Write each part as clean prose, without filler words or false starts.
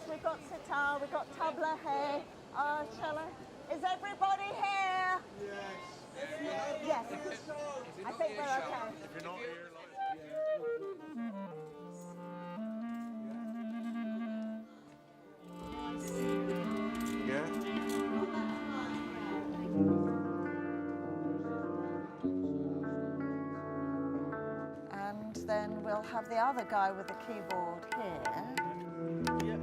we've got sitar, we've got tabla here. Shall I? Is everybody here? Yes. Yes. I think we're okay. If you're not here, yeah. And then we'll have the other guy with the keyboard here.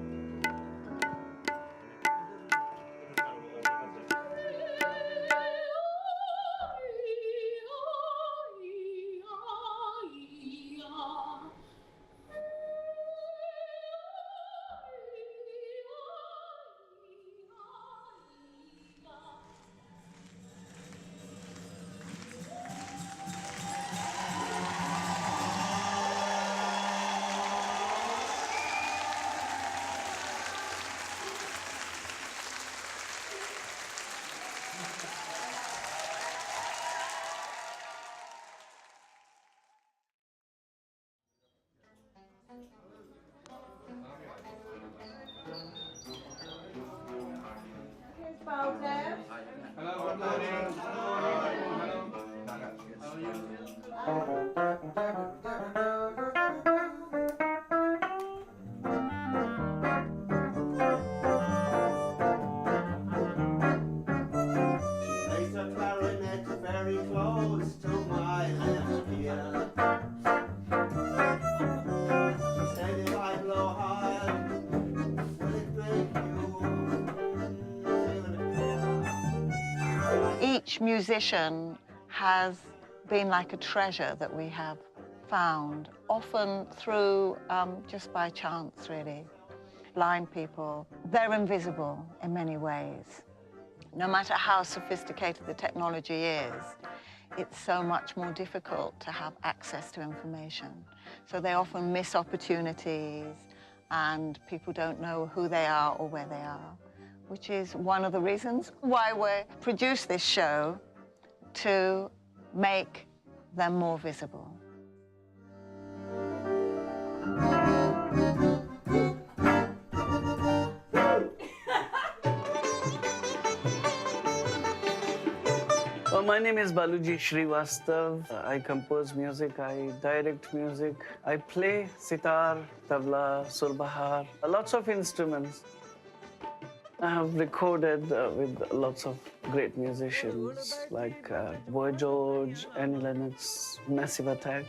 Here's Baldev. Hello, good morning. Plays a clarinet very close to my left ear. She said if I blow hard, will it make you feel it clear? Each musician has been like a treasure that we have found, often through just by chance, really. Blind people, they're invisible in many ways. No matter how sophisticated the technology is, it's so much more difficult to have access to information. So they often miss opportunities, and people don't know who they are or where they are, which is one of the reasons why we produced this show, to make them more visible. My name is Baluji Shrivastav. I compose music, I direct music. I play sitar, tabla, surbahar, lots of instruments. I have recorded with lots of great musicians like Boy George, Annie Lennox, Massive Attack.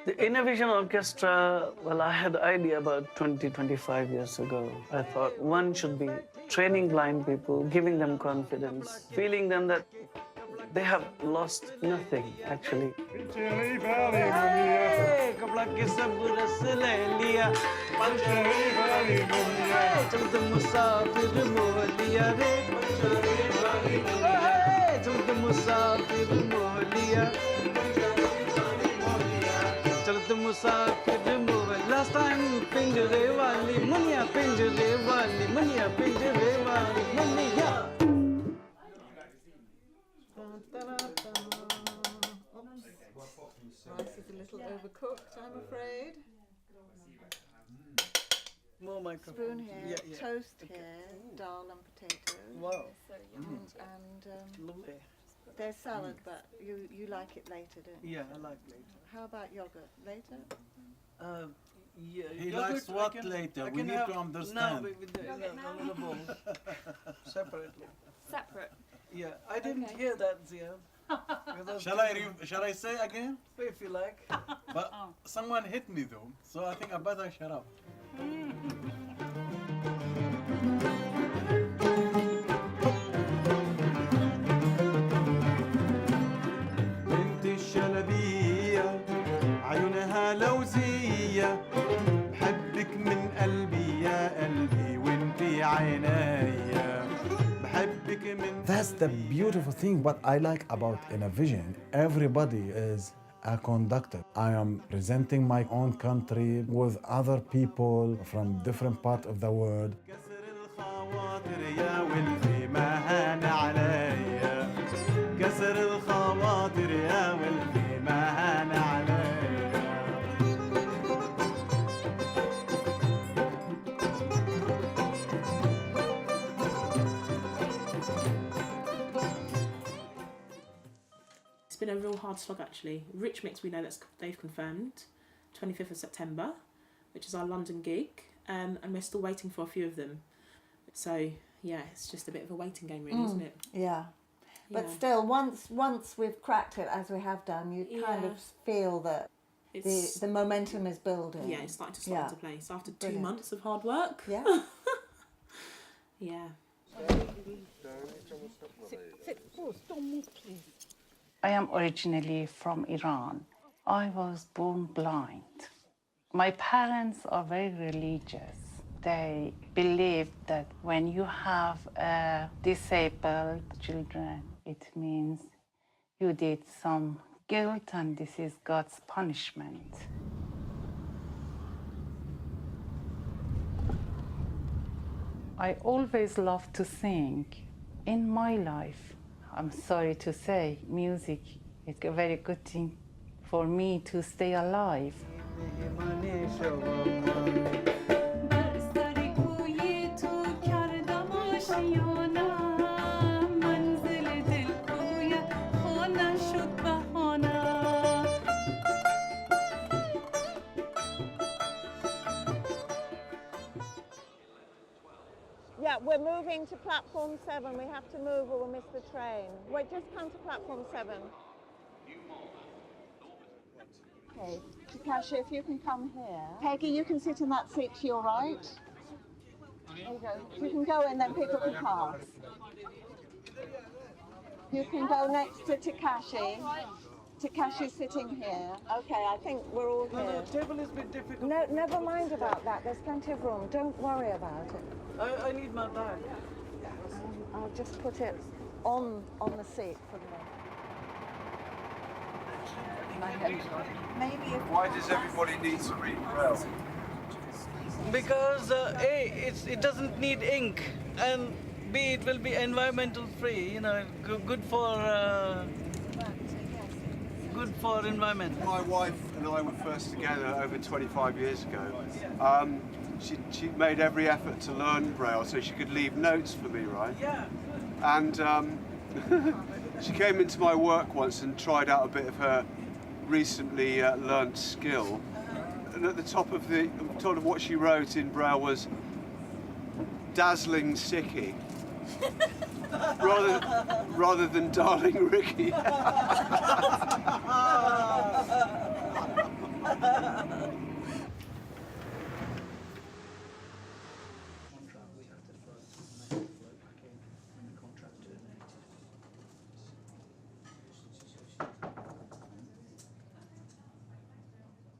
The Innovation Orchestra, well, I had an idea about 25 years ago. I thought one should be training blind people, giving them confidence, feeling them that they have lost nothing, actually. Last time, pinjare wali, munya pinjare wali, munya pinjare wali, munya. Rice is a little overcooked, I'm afraid. More microphone. Spoon here, toast here, dal and potatoes. Wow. And Lovely. there's salad, but you like it later, don't you? Yeah, I like later. How about yogurt? Later? Yeah, He yogurt likes I what can- later? I We can need have to now understand. with the another bowl. Separately. Separate. Yeah, I didn't Okay. hear that, Zia. Because Shall I say again? if you like. But someone hit me though, so I think I better shut up. بنت الشلبية عيونها لوزية بحبك من قلبي يا قلبي وانتي عينيا بحبك من That's the beautiful thing. What I like about Innovision, everybody is a conductor. I am presenting my own country with other people from different parts of the world. كسر الخواطر يا ولدي ما هان عليا كسر الخواطر يا ولدي ما هان عليا a real hard slog, actually. Rich Mix, we know they've confirmed 25th of September, which is our London gig, and we're still waiting for a few of them. So yeah, it's just a bit of a waiting game, really, isn't it? Yeah. But still, once we've cracked it, as we have done, you kind of feel that the momentum is building. Yeah, it's starting to slot into place after 2 months of hard work. Yeah. Yeah. I am originally from Iran. I was born blind. My parents are very religious. They believe that when you have disabled children, it means you did some guilt and this is God's punishment. I always loved to sing. In my life, I'm sorry to say, music is a very good thing for me to stay alive. Yeah, we're moving to platform 7. We have to move or we'll miss the train. Wait, just come to platform 7. Okay, Takashi, if you can come here. Peggy, you can sit in that seat to your right. There you go. You can go in, then people can pass. You can go next to Takashi. Takashi's sitting here. Okay, I think we're all here. No, the table is a bit difficult. No, never mind about that. There's plenty of room. Don't worry about it. I need my bag. I'll just put it on the seat for the moment. Maybe if Why does everybody need to read Braille? Because A, it doesn't need ink, and B, it will be environmental free, you know, good for environment. My wife and I were first together over 25 years ago. She made every effort to learn Braille so she could leave notes for me, right? Yeah. And she came into my work once and tried out a bit of her recently learnt skill. And at the top of what she wrote in Braille was dazzling sickie. rather than darling Ricky.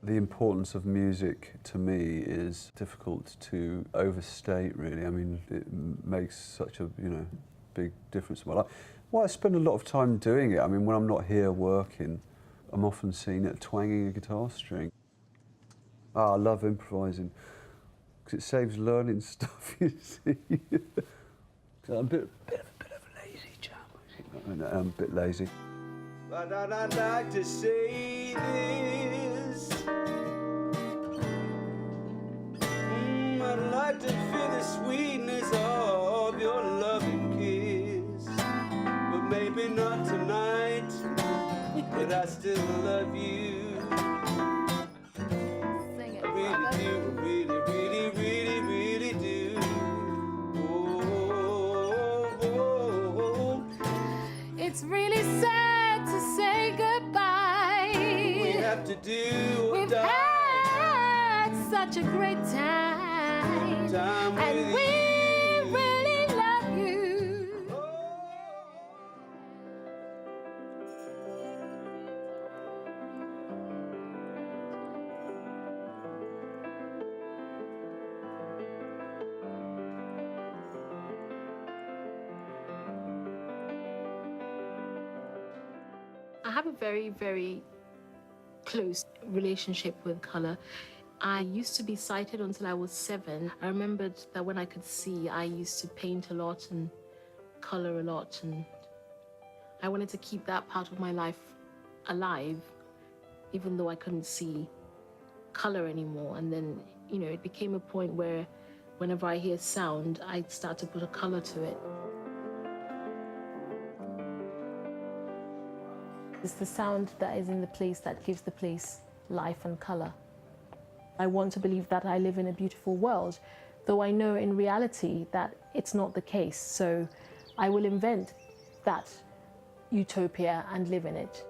The importance of music to me is difficult to overstate, really. I mean, it makes such a, big difference in my life. Well, I spend a lot of time doing it. I mean, when I'm not here working, I'm often seen at twanging a guitar string. I love improvising, because it saves learning stuff, you see. I'm a bit of a lazy chap. I'm a bit lazy. But I'd like to say this. I'd like to feel the sweetness of your loving kiss. But maybe not tonight, but I still love you. Sing it, I really do, really, really, really, really do. Oh. It's really sad to say goodbye. We have to do or We've die. had such a great time. And we really love you. I have a very, very close relationship with colour. I used to be sighted until I was 7. I remembered that when I could see, I used to paint a lot and colour a lot, and I wanted to keep that part of my life alive, even though I couldn't see colour anymore. And then, it became a point where whenever I hear sound, I start to put a colour to it. It's the sound that is in the place that gives the place life and colour. I want to believe that I live in a beautiful world, though I know in reality that it's not the case. So I will invent that utopia and live in it.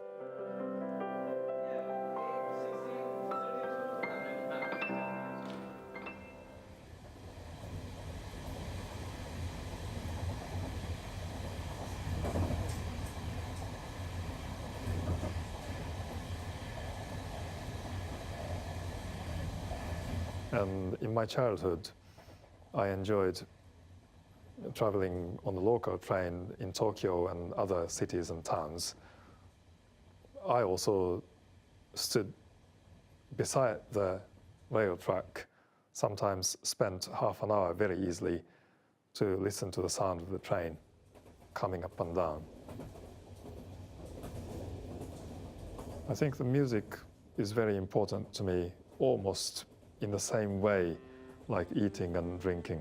And in my childhood, I enjoyed traveling on the local train in Tokyo and other cities and towns. I also stood beside the rail track, sometimes spent half an hour very easily to listen to the sound of the train coming up and down. I think the music is very important to me, almost in the same way like eating and drinking.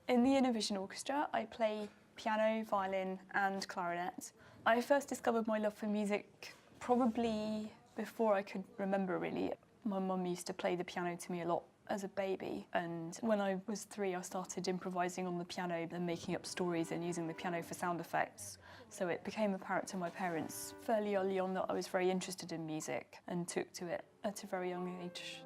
In the Innovision Orchestra, I play piano, violin and clarinet. I first discovered my love for music probably before I could remember, really. My mum used to play the piano to me a lot as a baby, and when I was 3 I started improvising on the piano and making up stories and using the piano for sound effects. So it became apparent to my parents fairly early on that I was very interested in music and took to it at a very young age.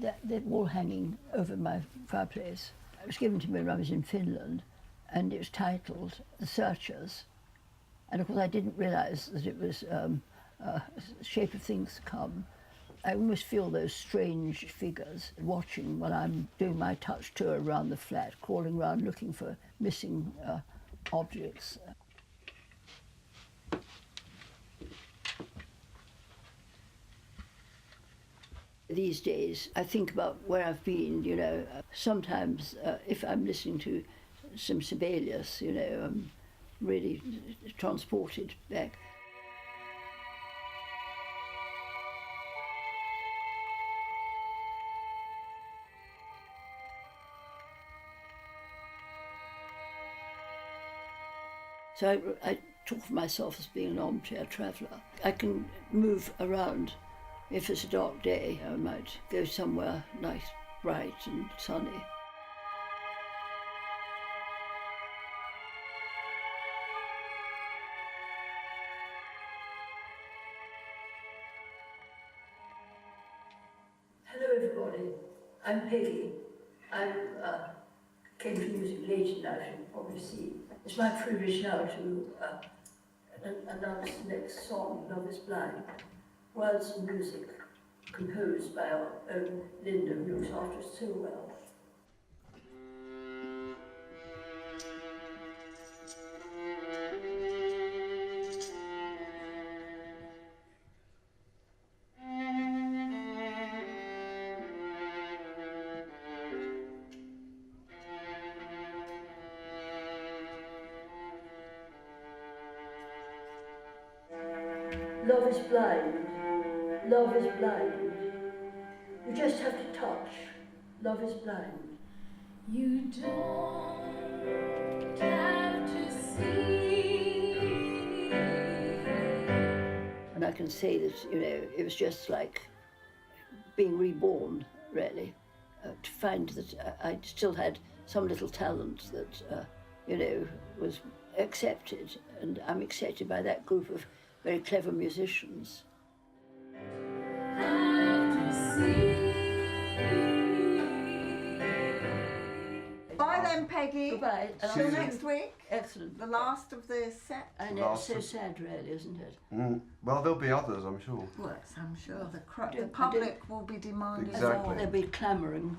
That wall hanging over my fireplace It was given to me when I was in Finland, and it was titled The Searchers. And of course I didn't realise that it was Shape of Things to Come. I almost feel those strange figures watching when I'm doing my touch tour around the flat, crawling around looking for missing objects. These days, I think about where I've been, you know. Sometimes if I'm listening to some Sibelius, you know, I'm really transported back. So I talk of myself as being an armchair traveller. I can move around. If it's a dark day, I might go somewhere nice, bright and sunny. Hello everybody, I'm Peggy. I came to music late tonight, as you probably see. It's my privilege now to announce the next song, Love is Blind. Words and music composed by our own Linda, who looks after us so well. Love is blind. Love is blind. You just have to touch. Love is blind. You don't have to see. And I can say that, you know, it was just like being reborn, really, to find that I still had some little talent that, you know, was accepted, and I'm accepted by that group of very clever musicians. Bye then, Peggy. Goodbye. Until next week. Excellent. The last of the set. I know, it's so sad, really, isn't it? Well, there'll be others, I'm sure. Well, I'm sure the public will be demanding. Exactly. They'll be clamouring.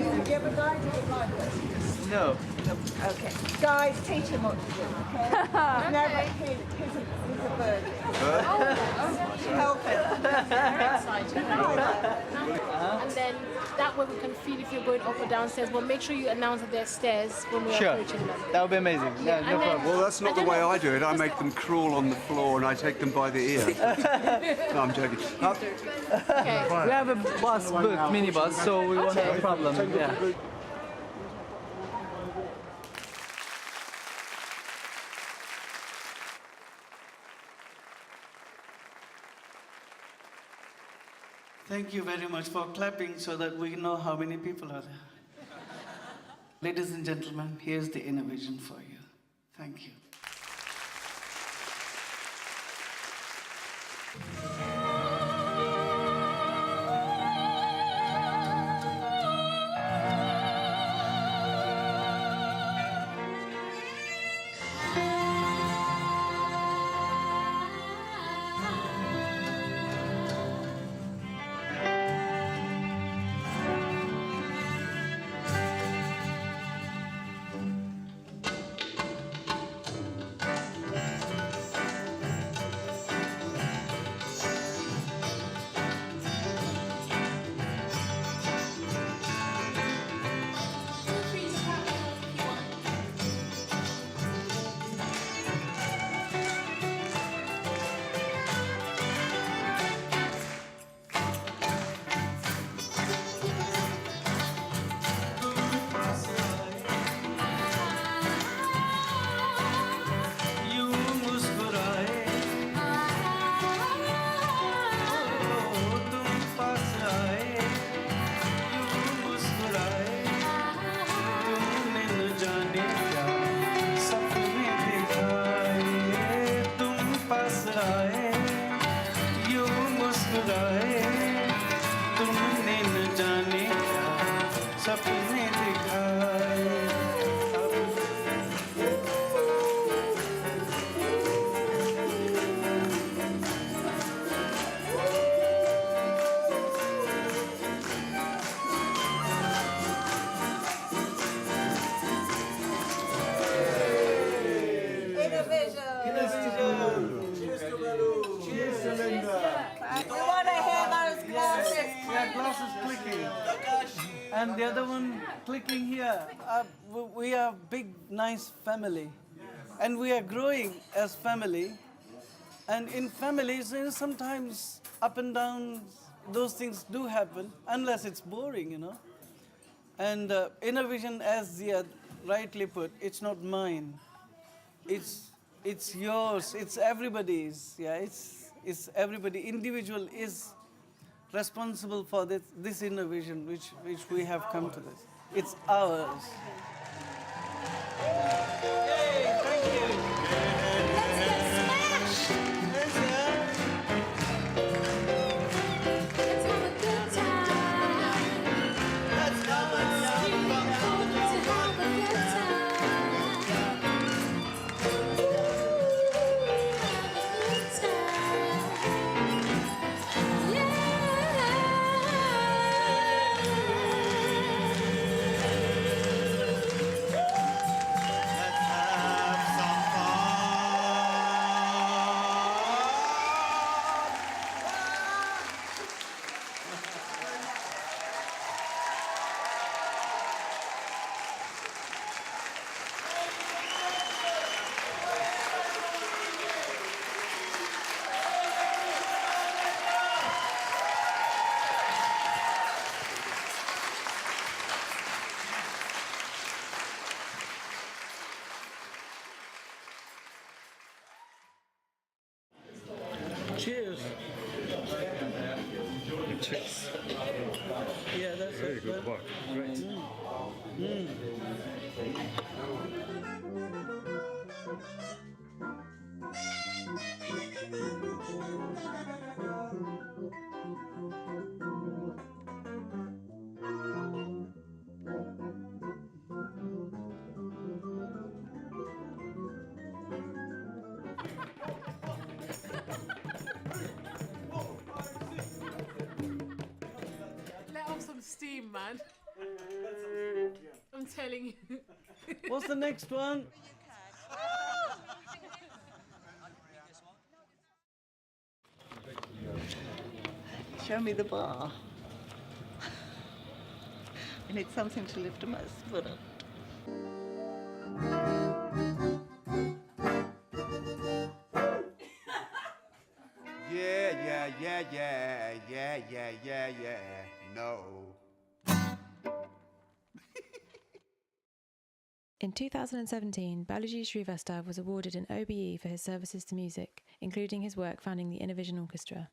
Have you ever guided it like this? No. Okay. Guys, teach him what to do, okay? Never, he's a virgin. Help him. And then that way we can feel if you're going up or downstairs. But make sure you announce that there's stairs when we're approaching them. That would be amazing. Yeah, No problem. Well, that's not the way I do it. I make them crawl on the floor and I take them by the ear. No, I'm joking. We have a bus booked, minibus, so we won't have a problem. Yeah. Thank you very much for clapping so that we know how many people are there. Ladies and gentlemen, here's the inner vision for you. Thank you. आए तुमने न जाने क्या सपने दिखाए Yeah, glasses clicking. And the other one clicking here. We are big, nice family. And we are growing as family. And in families, sometimes up and down, those things do happen, unless it's boring, you know. And inner vision, as Zia rightly put, it's not mine. It's yours. It's everybody's. Yeah, it's everybody. Individual is responsible for this inner vision, which we have come to this. It's ours. Yay! Thank you. Let's get smashed. Yes, yeah. Let's have a good time. Let's have a good Cheers. Cheers. Yeah, that's Very good work. Great. Let off some steam, man. I'm telling you. What's the next one? Show me the bar. I need something to lift my foot up. Yeah. No. In 2017, Baluji Shrivastav was awarded an OBE for his services to music, including his work founding the Inner Vision Orchestra.